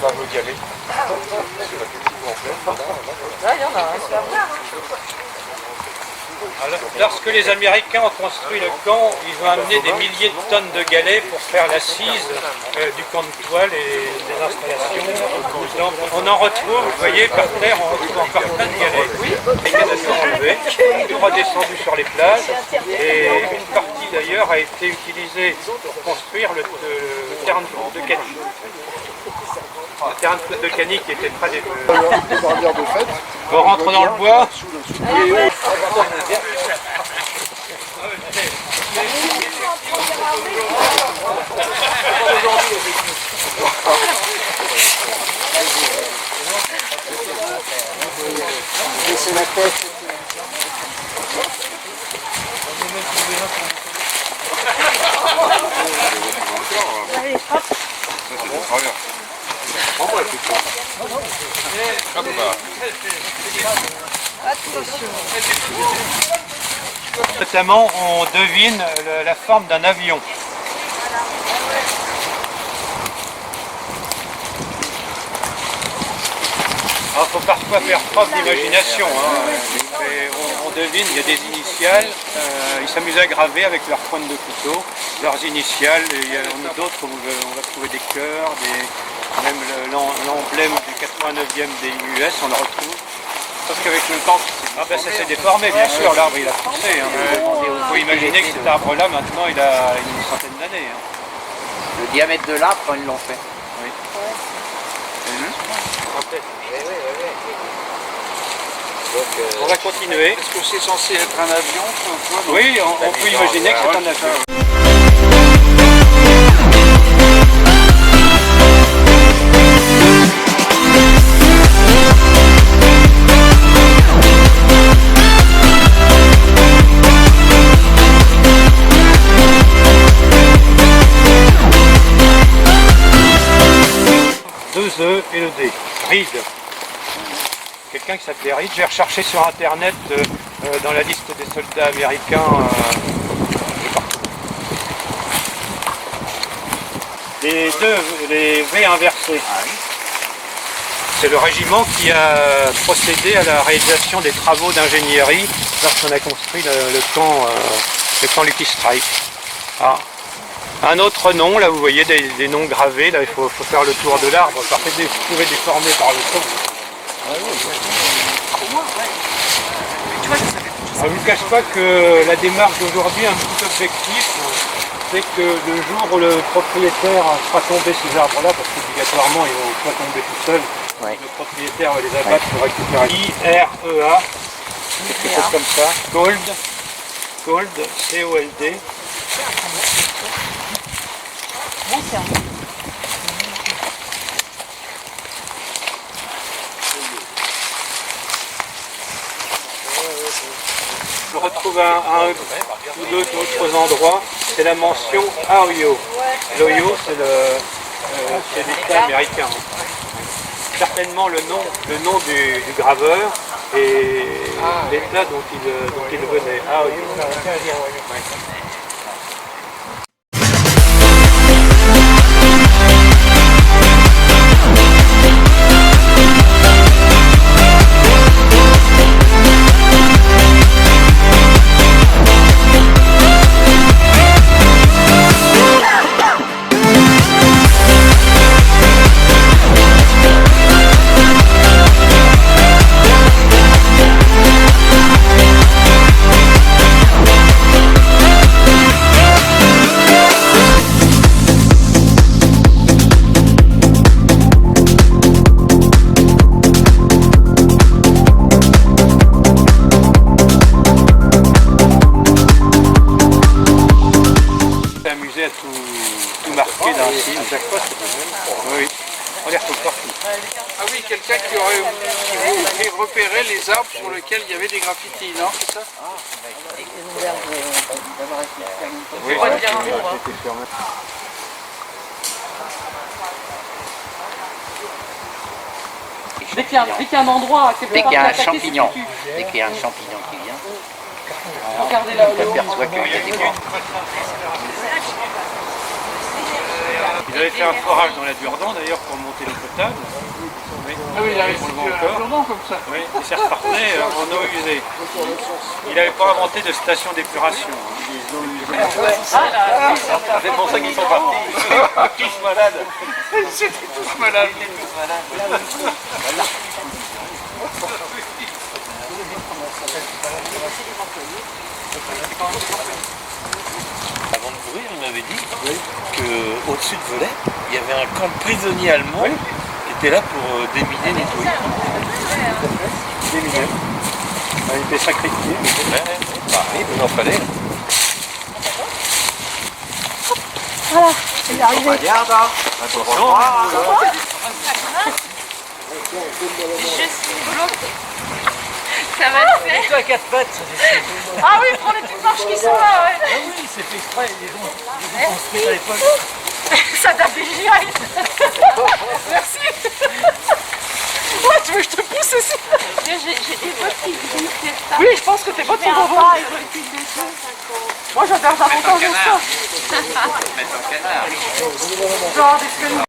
fameux galet. Là, il y en a un. Alors, lorsque les Américains ont construit le camp, ils ont amené des milliers de tonnes de galets pour faire l'assise du camp de toile et des installations. Donc, on en retrouve, vous voyez, par terre, on retrouve encore plein de galets. Les galets sont enlevés, tout redescendu sur les plages, et une partie d'ailleurs a été utilisée pour construire le terrain de foot de Cany. Le terrain de foot de Cany qui était près des... On rentre dans le bois. C'est la tête. Allez, hop. Attention. Notamment, on devine la forme d'un avion. Il faut parfois faire preuve d'imagination. On devine, il y a des initiales. Ils s'amusent à graver avec leur pointe de couteau, leurs initiales. Il y en a d'autres où on va trouver des cœurs, même l'emblème du 89e des US, on le retrouve. Parce qu'avec le temps, ça s'est déformé, bien sûr, l'arbre il a poussé. Il faut imaginer que cet arbre-là, maintenant, il a une centaine d'années. Le diamètre de l'arbre, quand ils l'ont fait. Oui. Donc, on va continuer. est-ce que c'est censé être un avion? Oui, on peut imaginer que c'est un avion. E et le D. Reed. Quelqu'un qui s'appelait Reed. J'ai recherché sur internet dans la liste des soldats américains. Les V inversés. C'est le régiment qui a procédé à la réalisation des travaux d'ingénierie lorsqu'on a construit le camp Lucky Strike. Ah. Un autre nom, là vous voyez des noms gravés, là il faut faire le tour de l'arbre, parce que vous pouvez déformer par le son. Je ne vous cache pas que la démarche d'aujourd'hui, un petit objectif, c'est que le jour où le propriétaire fera tomber ces arbres-là, parce qu'obligatoirement ils vont pas tomber tout seuls, le propriétaire va les abattre pour récupérer I-R-E-A, quelque chose comme ça, Cold, C-O-L-D. Bon, c'est un... On retrouve un ou deux autres endroits, c'est la mention Ohio. L'Ohio, c'est l'État américain. Certainement le nom du graveur et l'État dont il venait. Ohio. Tout marqué dans le signe, chaque fois c'est le même. Oui, on les retrouve partout. Ah oui, quelqu'un qui aurait repéré les arbres sur lesquels il y avait des graffitis, non? C'est ça? Oui, Dès qu'il y a un endroit, dès qu'il y a un champignon, qui vient, regardez on s'aperçoit qu'il y a des J'avais fait un forage dans la Durdan d'ailleurs pour monter l'eau potable. Oui, Ah oui, il avait on le situé voit un encore. Jourdan comme ça. Oui, et ça repartait en eau usée. Il n'avait pas inventé de station d'épuration. C'est pour ça qu'ils sont partis. Tous malades. Ils étaient tous malades. Avant de mourir, il m'avait dit qu'au-dessus de Velay, il y avait un camp de prisonniers allemands qui était là pour déminer, nettoyer. Déminer. Il était sacrifié. Ouais, bah oui, il en fallait. Voilà, il est arrivé. Je suis bloquée. Ça va le faire. Toi à quatre pattes. Ah oui, prends les petites marches qui sont là, ouais. Ah oui, c'est fait exprès, ils ont construit à l'époque. Ça date des GI. Merci. Ouais, tu veux que je te pousse aussi? J'ai des bottes qui glissent. Oui, je pense que tes bottes sont en bas. Moi, j'adore davantage ça. Mettre un canard. Genre des fenêtres.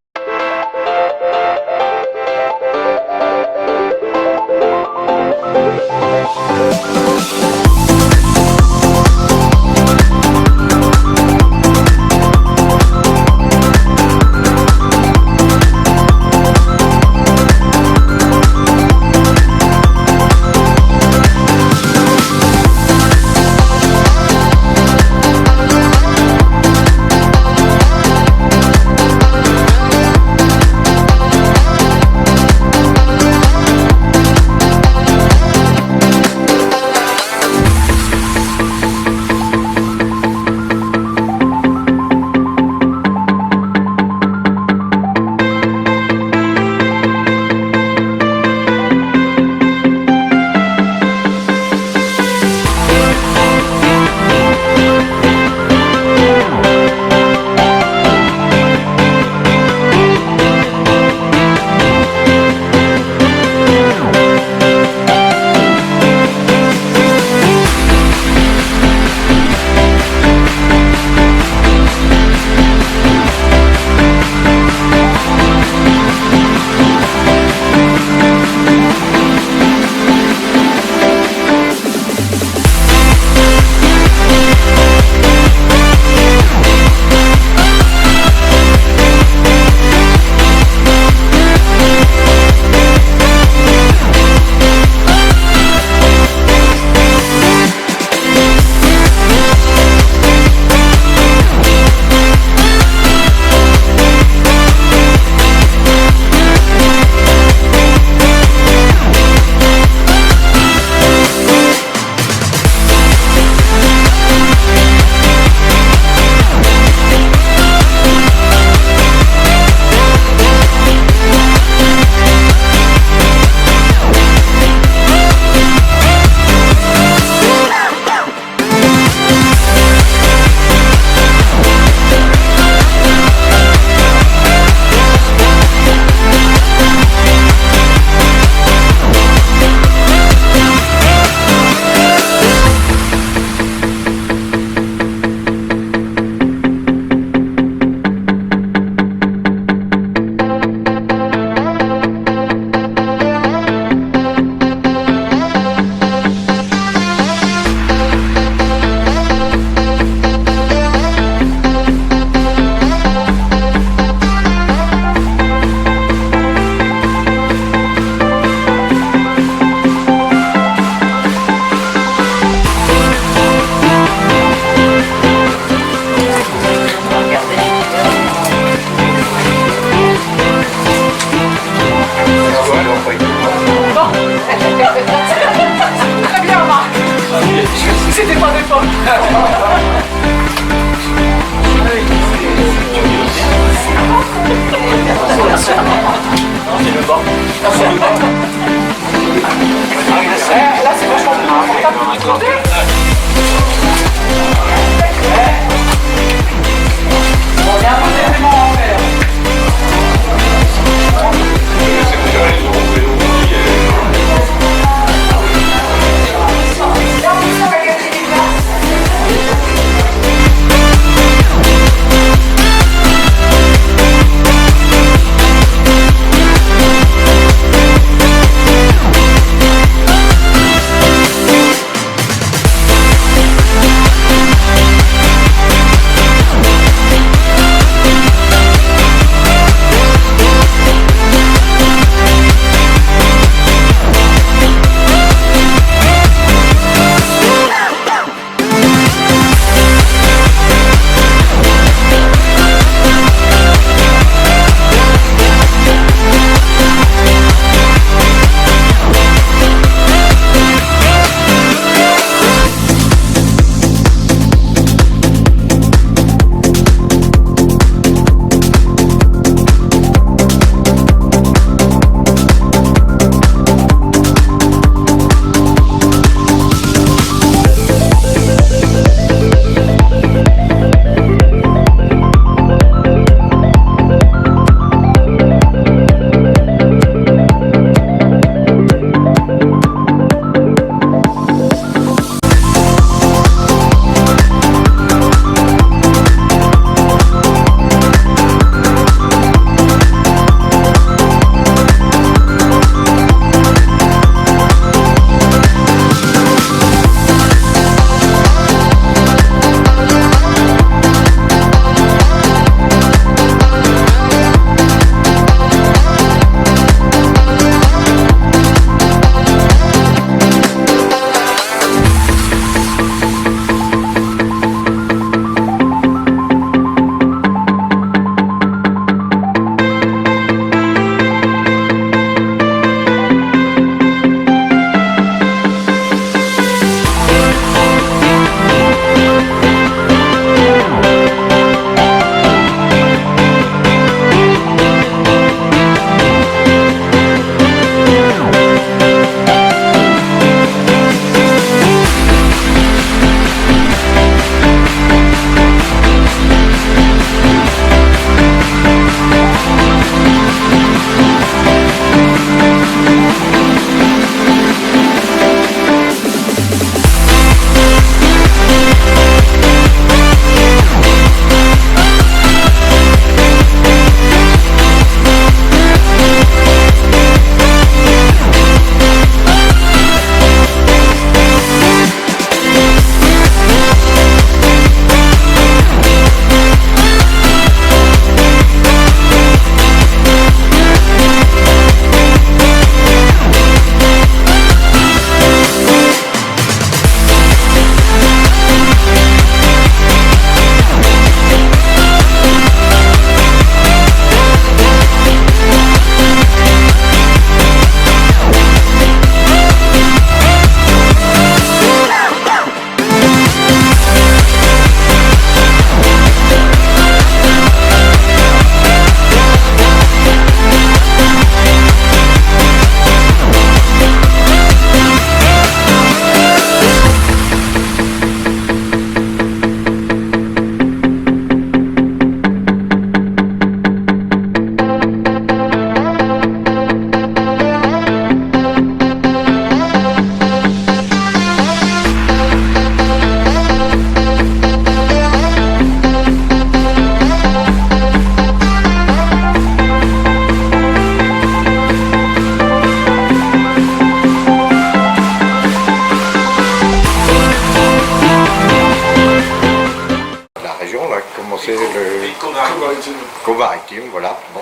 Co-maritime, voilà. Bon.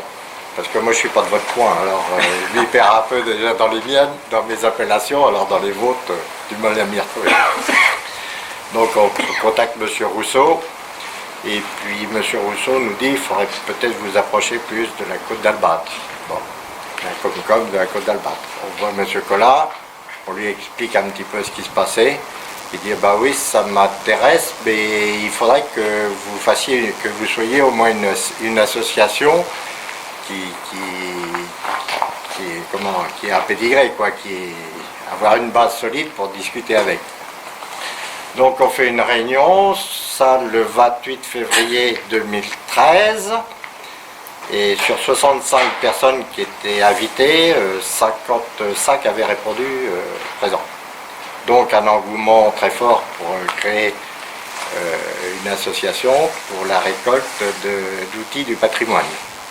Parce que moi je suis pas de votre coin, alors je m'y perds un peu déjà dans les miennes, dans mes appellations, alors dans les vôtres, du mal à m'y retrouver. Donc on contacte M. Rousseau, et puis M. Rousseau nous dit qu'il faudrait peut-être vous approcher plus de la côte d'Albâtre. Bon, un Comcom de la côte d'Albâtre. On voit M. Collard, on lui explique un petit peu ce qui se passait. Il dit bah oui, ça m'intéresse, mais il faudrait que vous fassiez, que vous soyez au moins une association qui est un pédigré, quoi, avoir une base solide pour discuter avec. Donc on fait une réunion, ça le 28 février 2013, et sur 65 personnes qui étaient invitées, 55 avaient répondu présent. Donc un engouement très fort pour créer une association pour la récolte d'outils du patrimoine,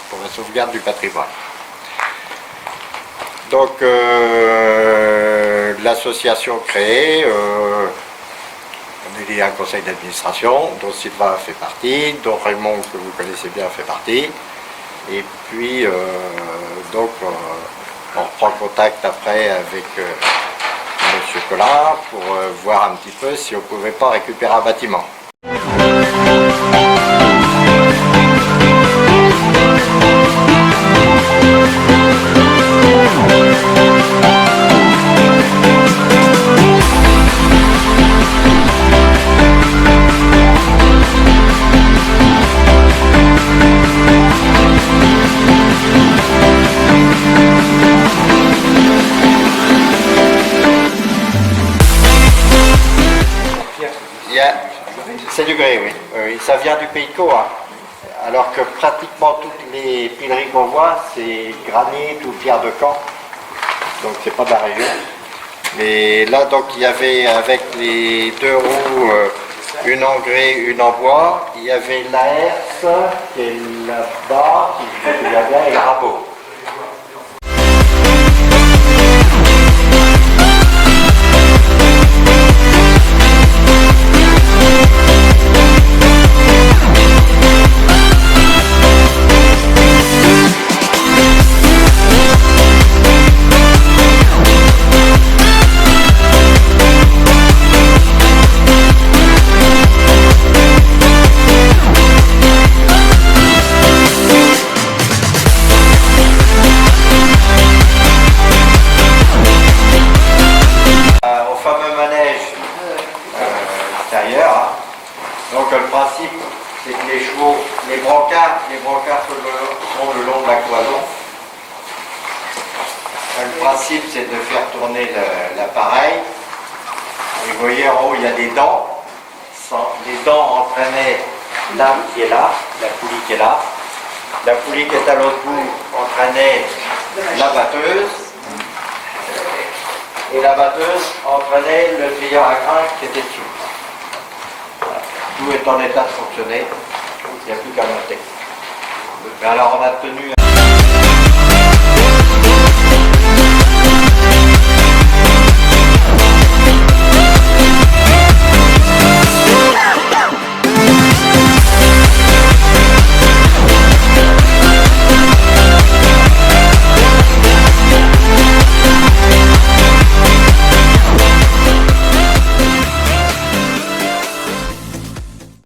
pour la sauvegarde du patrimoine. Donc l'association créée, on est un conseil d'administration dont Sylvain fait partie, dont Raymond, que vous connaissez bien, fait partie. Et puis donc on reprend contact après avec M. Collard pour voir un petit peu si on ne pouvait pas récupérer un bâtiment. C'est du grès, oui. Oui. Ça vient du Pays de Caux, hein. Alors que pratiquement toutes les pileries qu'on voit, c'est granit ou pierre de Caen. Donc c'est pas de la région. Mais là, donc il y avait avec les deux roues, une en grès, une en bois. Il y avait la herse qui est là-bas, qui je me souviens bien, et le rabot. Donc le principe, c'est que les chevaux, les brancards sont le long de la cloison. Le principe, c'est de faire tourner l'appareil. Et vous voyez en haut, il y a des dents. Les dents entraînaient l'âme qui est là, la poulie qui est là. La poulie qui est à l'autre bout entraînait la batteuse. Et la batteuse entraînait le trieur à grains qui était dessous. Tout est en état de fonctionner, il n'y a plus qu'à monter. Mais alors on a tenu